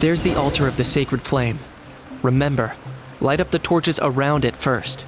There's the altar of the sacred flame. Remember, light up the torches around it first.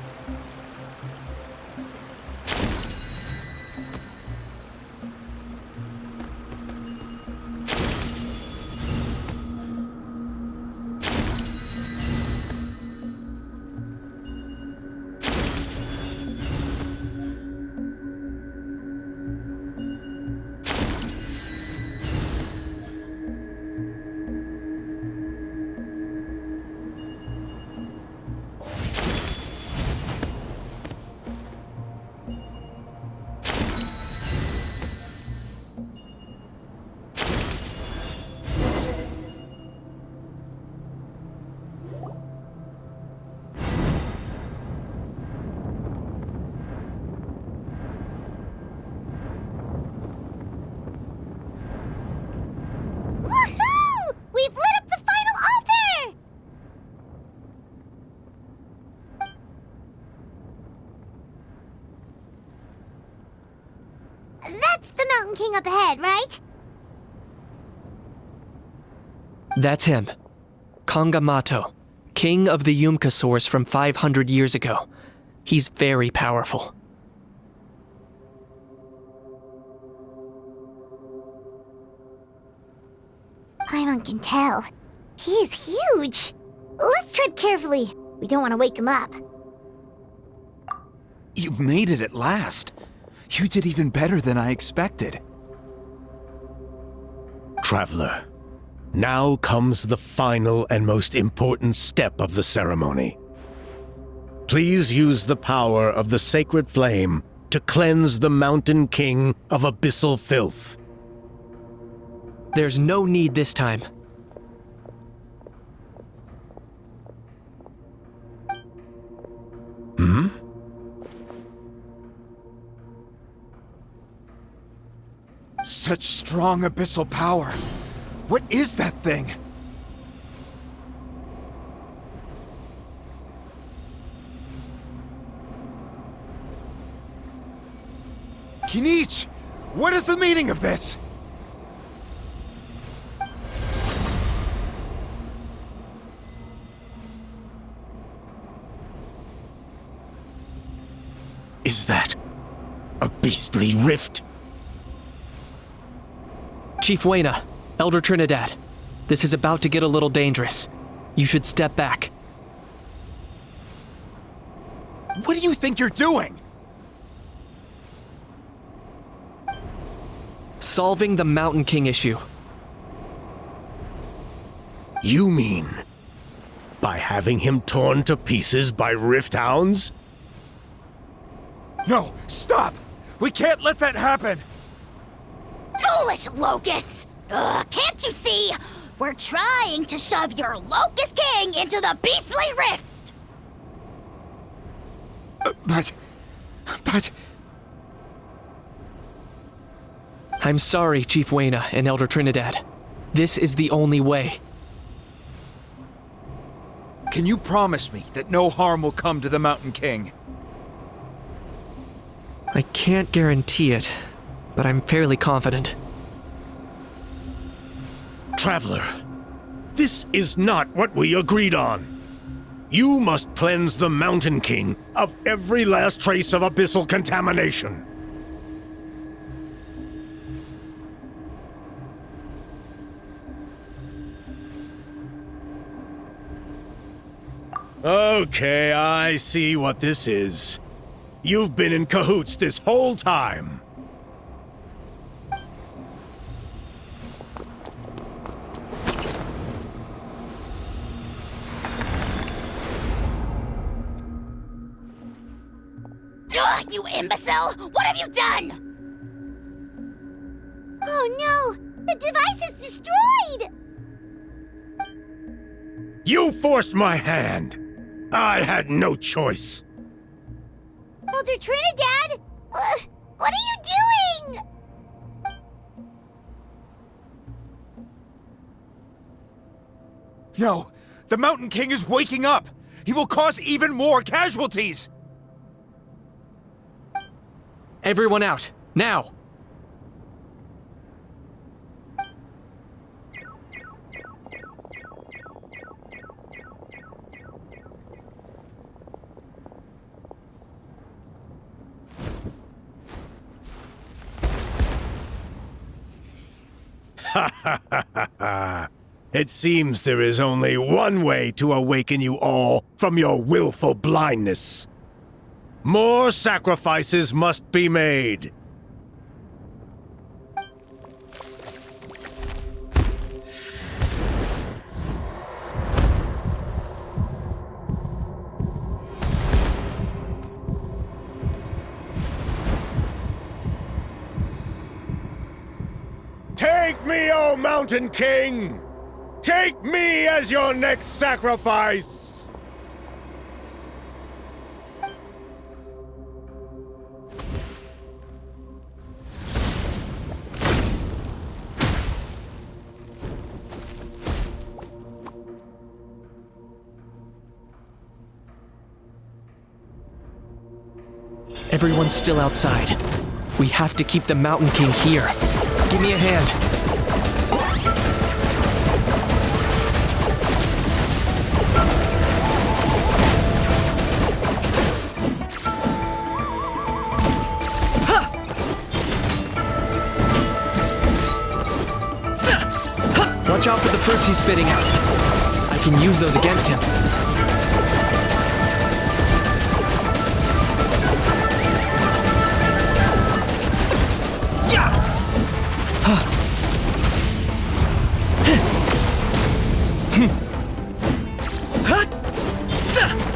Woohoo! We've lit up the final altar! That's the Mountain King up ahead, right? That's him. Kangamato, king of the Yumkasaurs from 500 years ago. He's very powerful. Paimon can tell. He is huge. Let's tread carefully. We don't want to wake him up. You've made it at last. You did even better than I expected. Traveler, now comes the final and most important step of the ceremony. Please use the power of the sacred flame to cleanse the Mountain King of abyssal filth. There's no need this time. Such strong abyssal power. What is that thing? Kinich! What is the meaning of this? Is that a beastly rift? Chief Wayna, Elder Trinidad, this is about to get a little dangerous. You should step back. What do you think you're doing? Solving the Mountain King issue. You mean by having him torn to pieces by rift hounds? No, stop! We can't let that happen! Foolish Locust! Can't you see? We're trying to shove your Locust King into the beastly rift! But... I'm sorry, Chief Wayna and Elder Trinidad. This is the only way. Can you promise me that no harm will come to the Mountain King? I can't guarantee it, but I'm fairly confident. Traveler, this is not what we agreed on. You must cleanse the Mountain King of every last trace of abyssal contamination. Okay, I see what this is. You've been in cahoots this whole time. Ugh, you imbecile! What have you done? Oh no! The device is destroyed! You forced my hand. I had no choice. Elder Trinidad! What are you doing? No! The Mountain King is waking up! He will cause even more casualties! Everyone out, now! It seems there is only one way to awaken you all from your willful blindness. More sacrifices must be made. Take me, O Mountain King! Take me as your next sacrifice! Everyone's still outside. We have to keep the Mountain King here. Give me a hand. Watch out for the fruits he's spitting out. I can use those against him.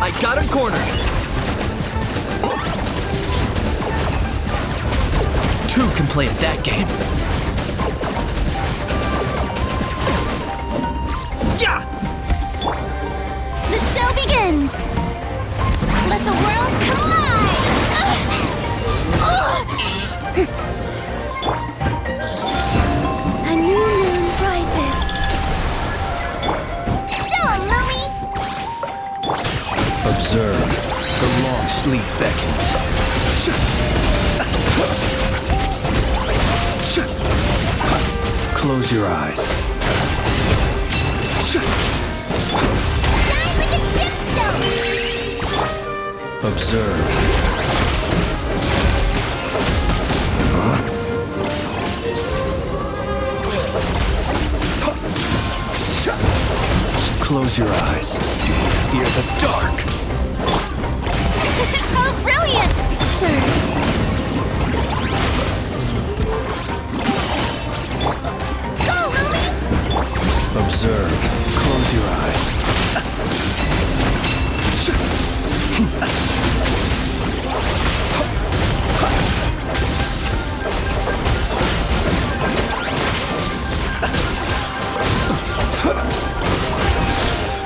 I got him cornered. Two can play at that game. Yeah! The show begins! Let the world come alive! A new moon rises. Show 'em, Lumi! Observe. The long sleep beckons. Close your eyes. Shine like a gemstone! Observe. Close your eyes. Fear the dark. How brilliant! Sir. Go, Lumi! Observe. Close your eyes.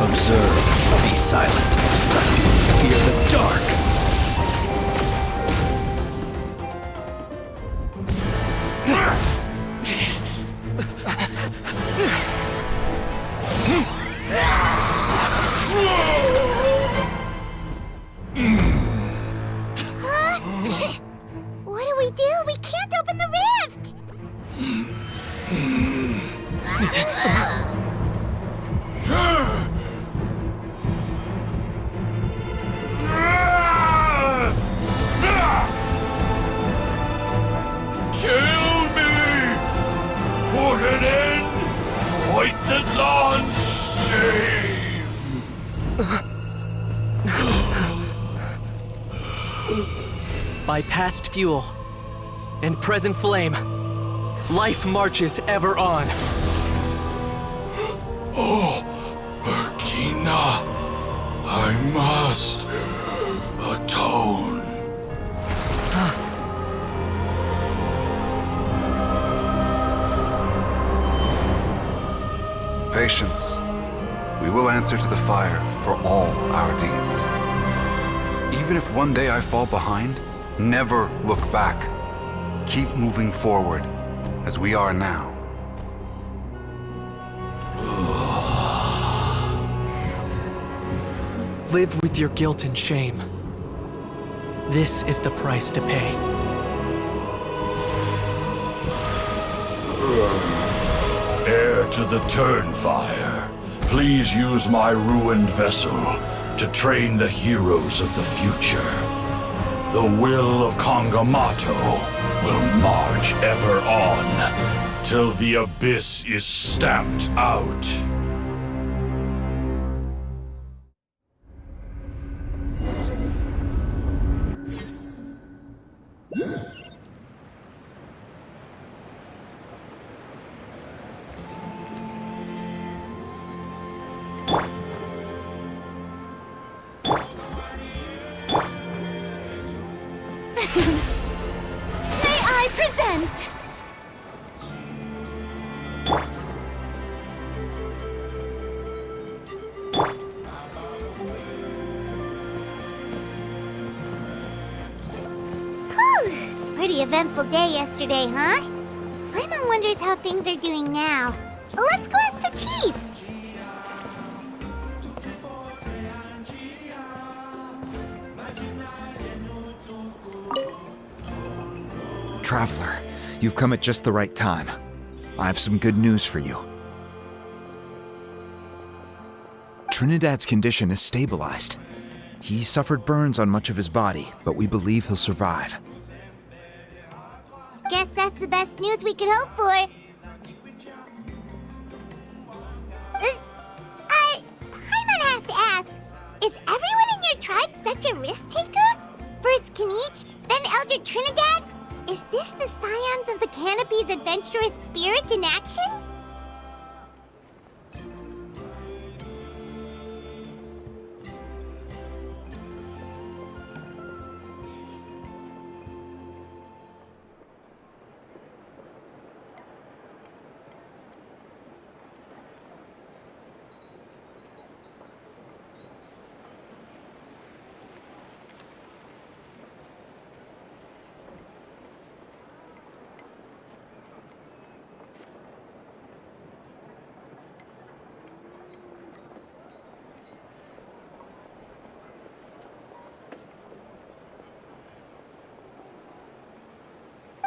Observe. Be silent. Fear the dark. What do we do? We can't open the rift! Kill me! Put an end! White's shame! By past fuel and present flame, life marches ever on. Oh, Burkina, I must atone. Patience. We will answer to the fire for all our deeds. Even if one day I fall behind, never look back. Keep moving forward, as we are now. Live with your guilt and shame. This is the price to pay. Heir to the Turnfire, please use my ruined vessel to train the heroes of the future. The will of Kangamato will march ever on. till the abyss is stamped out. May I present? Whew. Pretty eventful day yesterday, huh? Paimon wonders how things are doing now. Let's go ask the chief. Traveler, you've come at just the right time. I have some good news for you. Trinidad's condition is stabilized. He suffered burns on much of his body, but we believe he'll survive. Guess that's the best news we could hope for. Paimon has to ask, is everyone in your tribe such a risk taker? First Kinich, then Elder Trinidad? Is this the scions of the Canopy's adventurous spirit in action?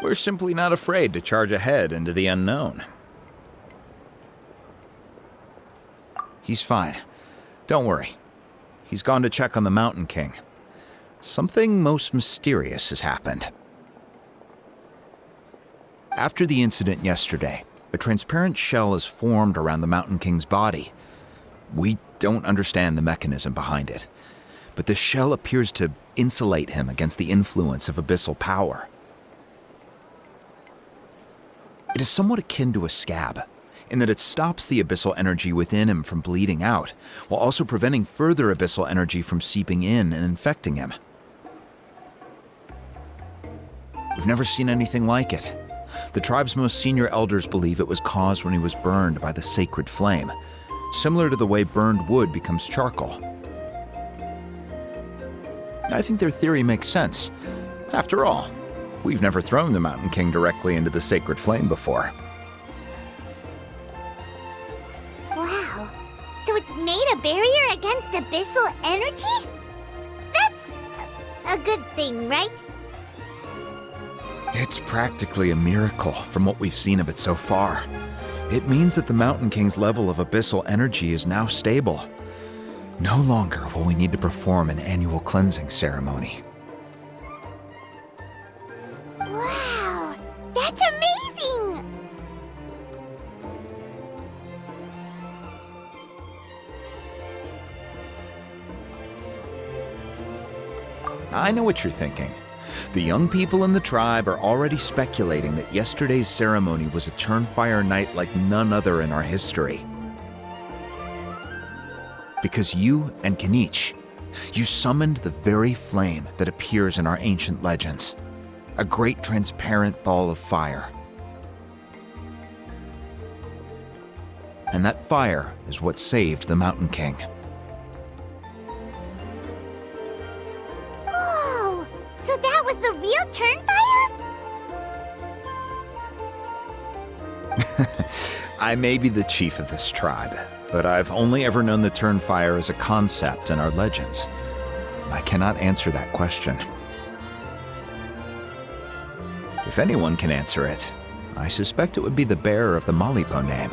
We're simply not afraid to charge ahead into the unknown. He's fine. Don't worry. He's gone to check on the Mountain King. Something most mysterious has happened. After the incident yesterday, a transparent shell is formed around the Mountain King's body. We don't understand the mechanism behind it, but the shell appears to insulate him against the influence of abyssal power. It is somewhat akin to a scab, in that it stops the abyssal energy within him from bleeding out, while also preventing further abyssal energy from seeping in and infecting him. We've never seen anything like it. The tribe's most senior elders believe it was caused when he was burned by the sacred flame, similar to the way burned wood becomes charcoal. I think their theory makes sense. After all, we've never thrown the Mountain King directly into the sacred flame before. Wow. So it's made a barrier against abyssal energy? That's a good thing, right? It's practically a miracle from what we've seen of it so far. It means that the Mountain King's level of abyssal energy is now stable. No longer will we need to perform an annual cleansing ceremony. Wow, that's amazing! I know what you're thinking. The young people in the tribe are already speculating that yesterday's ceremony was a Turnfire night like none other in our history. Because you and Kinich, you summoned the very flame that appears in our ancient legends. A great transparent ball of fire. And that fire is what saved the Mountain King. Whoa! So that was the real Turnfire? I may be the chief of this tribe, but I've only ever known the Turnfire as a concept in our legends. I cannot answer that question. If anyone can answer it, I suspect it would be the bearer of the Malipo name.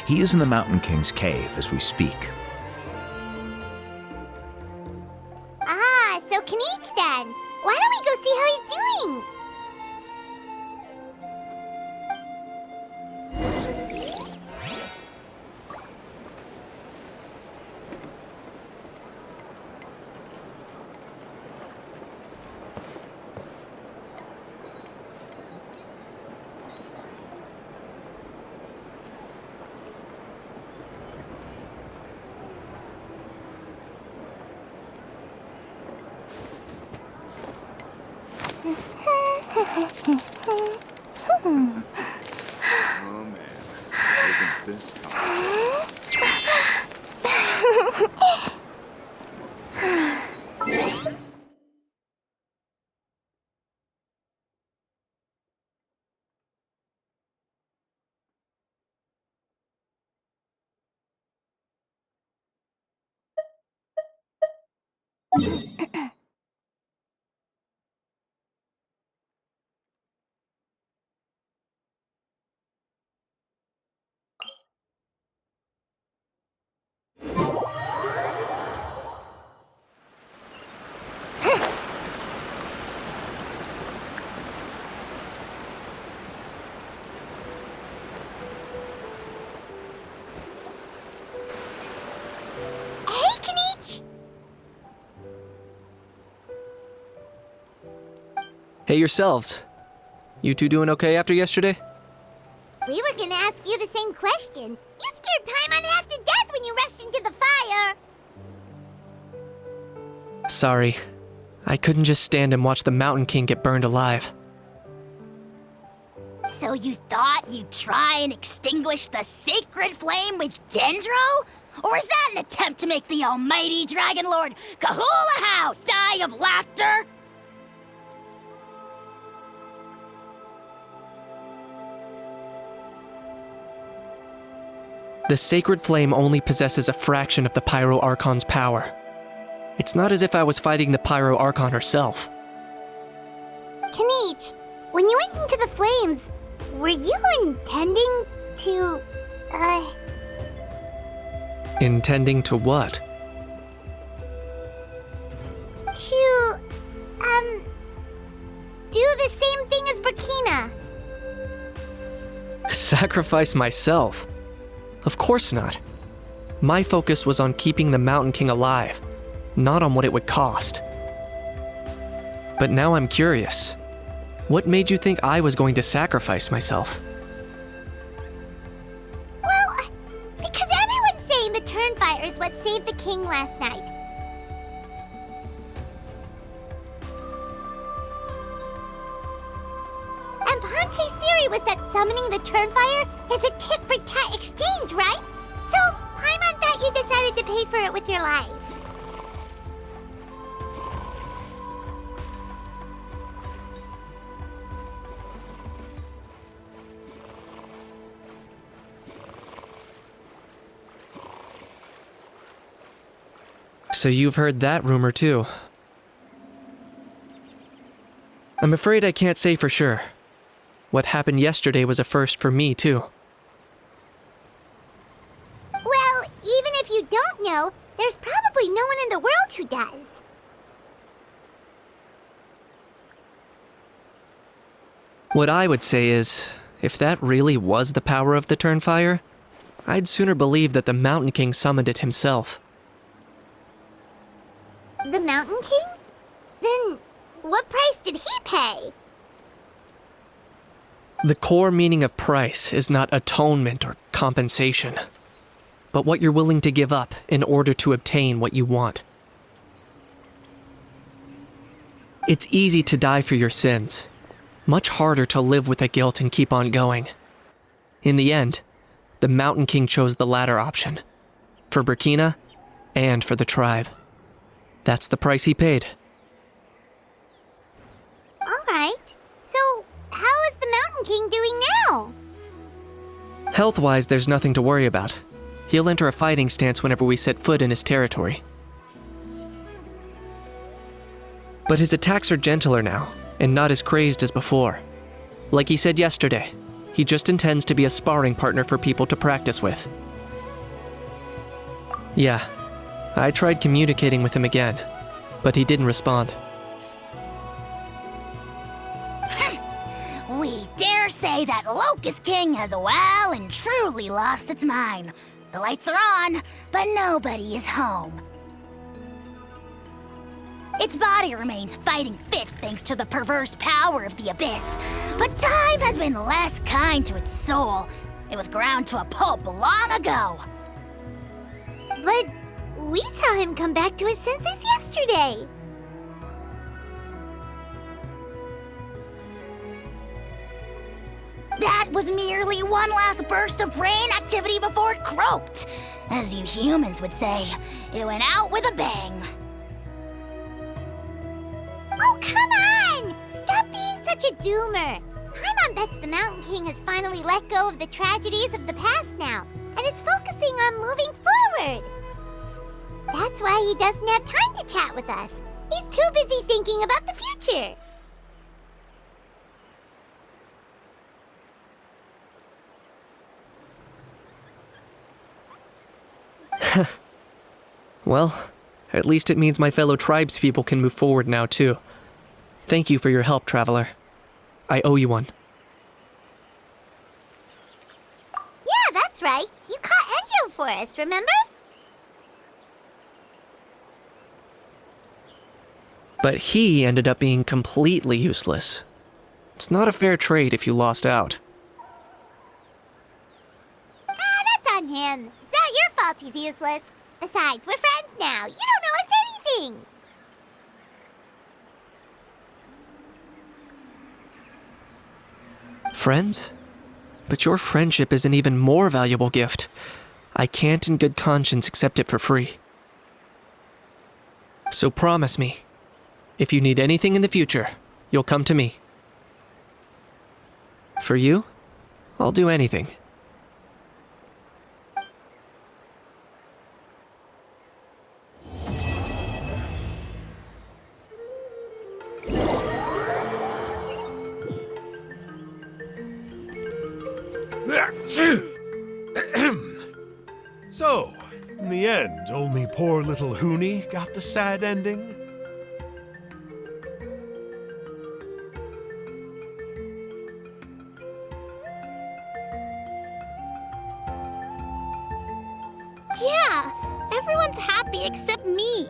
He is in the Mountain King's cave as we speak. Ah, so Kinich then. Why don't we go see how he's doing? Oh man, isn't this complicated? Hey, Kniech! Hey yourselves. You two doing okay after yesterday? We were gonna ask you the same question. You scared Paimon half to death when you rushed into the fire! Sorry. I couldn't just stand and watch the Mountain King get burned alive. So you thought you'd try and extinguish the sacred flame with Dendro? Or is that an attempt to make the almighty Dragon Lord Kahulahau die of laughter? The sacred flame only possesses a fraction of the Pyro Archon's power. It's not as if I was fighting the Pyro Archon herself. Kniech, when you went into the flames, were you intending to, Intending to what? do the same thing as Burkina? Sacrifice myself? Of course not. My focus was on keeping the Mountain King alive, not on what it would cost. But now I'm curious. What made you think I was going to sacrifice myself? Well, because everyone's saying the Turnfire is what saved the king last night. And Ponche's theory was that summoning the Turnfire is a tit-for-tat exchange, right? So, Paimon thought you decided to pay for it with your life. So you've heard that rumor too. I'm afraid I can't say for sure. What happened yesterday was a first for me too. Well, even if you don't know, there's probably no one in the world who does. What I would say is, if that really was the power of the Turnfire, I'd sooner believe that the Mountain King summoned it himself. The Mountain King? Then what price did he pay? The core meaning of price is not atonement or compensation, but what you're willing to give up in order to obtain what you want. It's easy to die for your sins, much harder to live with the guilt and keep on going. In the end, the Mountain King chose the latter option, for Burkina and for the tribe. That's the price he paid. All right. So, how is the Mountain King doing now? Health-wise, there's nothing to worry about. He'll enter a fighting stance whenever we set foot in his territory. But his attacks are gentler now, and not as crazed as before. Like he said yesterday, he just intends to be a sparring partner for people to practice with. Yeah, I tried communicating with him again, but he didn't respond. We dare say that Locust King has well and truly lost its mind. The lights are on, but nobody is home. Its body remains fighting fit thanks to the perverse power of the Abyss, but time has been less kind to its soul. It was ground to a pulp long ago. But we saw him come back to his senses yesterday. That was merely one last burst of brain activity before it croaked. As you humans would say, it went out with a bang. Oh, come on! Stop being such a doomer. Paimon bets the Mountain King has finally let go of the tragedies of the past now, and is focusing on moving forward. That's why he doesn't have time to chat with us. He's too busy thinking about the future. Well, at least it means my fellow tribespeople can move forward now, too. Thank you for your help, Traveler. I owe you one. Yeah, that's right. You caught Enjo for us, remember? But he ended up being completely useless. It's not a fair trade if you lost out. That's on him. It's not your fault he's useless. Besides, we're friends now. You don't owe us anything. Friends? But your friendship is an even more valuable gift. I can't in good conscience accept it for free. So promise me, if you need anything in the future, you'll come to me. For you, I'll do anything. So, in the end, only poor little Huni got the sad ending? Yeah, everyone's happy except me.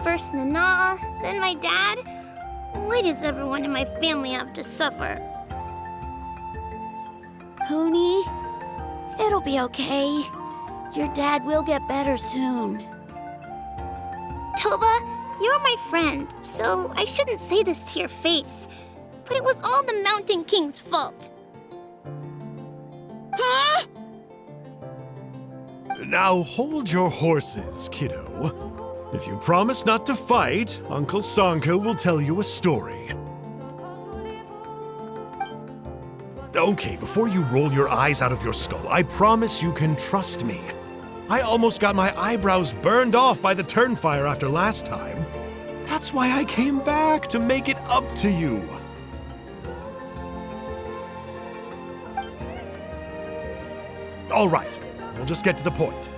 First Nana, then my dad. Why does everyone in my family have to suffer? Huni, it'll be okay. Your dad will get better soon. Toba, you're my friend, so I shouldn't say this to your face. But it was all the Mountain King's fault. Huh? Now hold your horses, kiddo. If you promise not to fight, Uncle Sanka will tell you a story. Okay, before you roll your eyes out of your skull, I promise you can trust me. I almost got my eyebrows burned off by the turnfire after last time. That's why I came back, to make it up to you. All right, we'll just get to the point.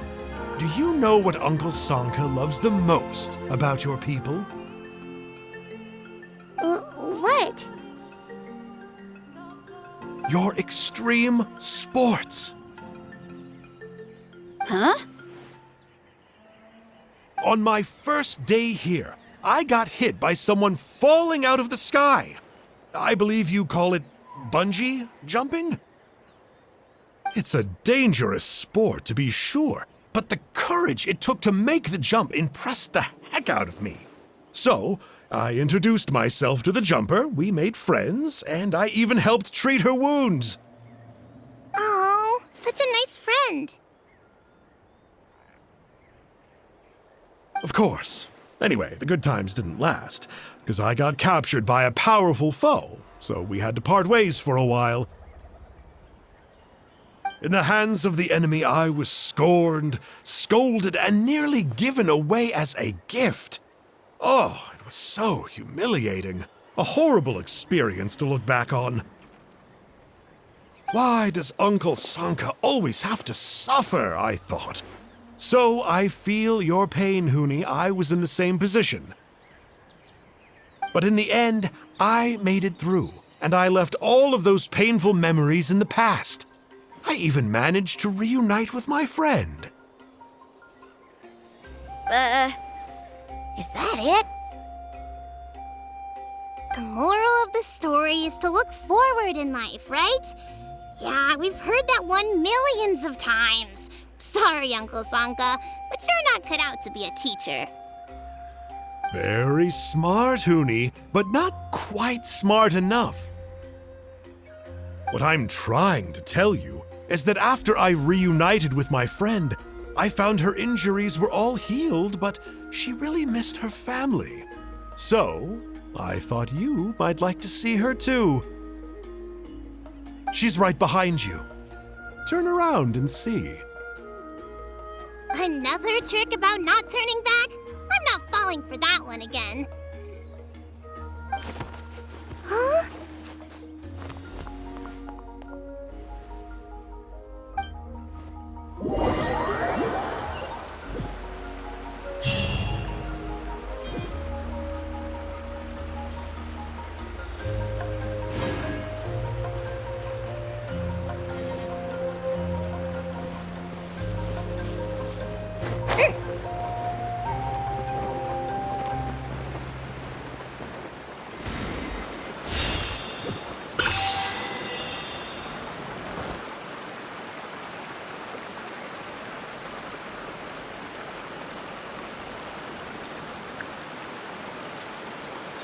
Do you know what Uncle Sanka loves the most about your people? What? Your extreme sports. Huh? On my first day here, I got hit by someone falling out of the sky. I believe you call it bungee jumping? It's a dangerous sport, to be sure, but the courage it took to make the jump impressed the heck out of me. So, I introduced myself to the jumper, we made friends, and I even helped treat her wounds. Oh, such a nice friend. Of course. Anyway, the good times didn't last, because I got captured by a powerful foe, so we had to part ways for a while. In the hands of the enemy, I was scorned, scolded, and nearly given away as a gift. Oh, it was so humiliating. A horrible experience to look back on. Why does Uncle Sanka always have to suffer, I thought. So I feel your pain, Huni. I was in the same position. But in the end, I made it through, and I left all of those painful memories in the past. I even managed to reunite with my friend. Is that it? The moral of the story is to look forward in life, right? Yeah, we've heard that one millions of times. Sorry, Uncle Sanka, but you're not cut out to be a teacher. Very smart, Huni, but not quite smart enough. What I'm trying to tell you is that after I reunited with my friend, I found her injuries were all healed, but she really missed her family. So, I thought you might like to see her too. She's right behind you. Turn around and see. Another trick about not turning back? I'm not falling for that one again.